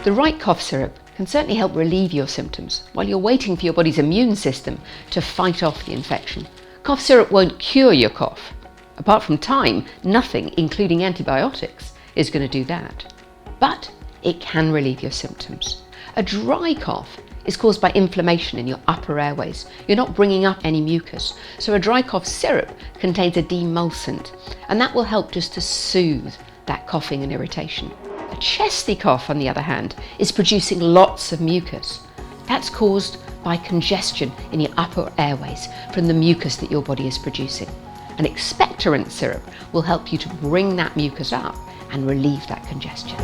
The right cough syrup can certainly help relieve your symptoms while you're waiting for your body's immune system to fight off the infection. Cough syrup won't cure your cough. Apart from time, nothing, including antibiotics, is going to do that. But it can relieve your symptoms. A dry cough is caused by inflammation in your upper airways. You're not bringing up any mucus, so a dry cough syrup contains a demulcent, and that will help just to soothe that coughing and irritation. A chesty cough, on the other hand, is producing lots of mucus. That's caused by congestion in your upper airways from the mucus that your body is producing. An expectorant syrup will help you to bring that mucus up and relieve that congestion.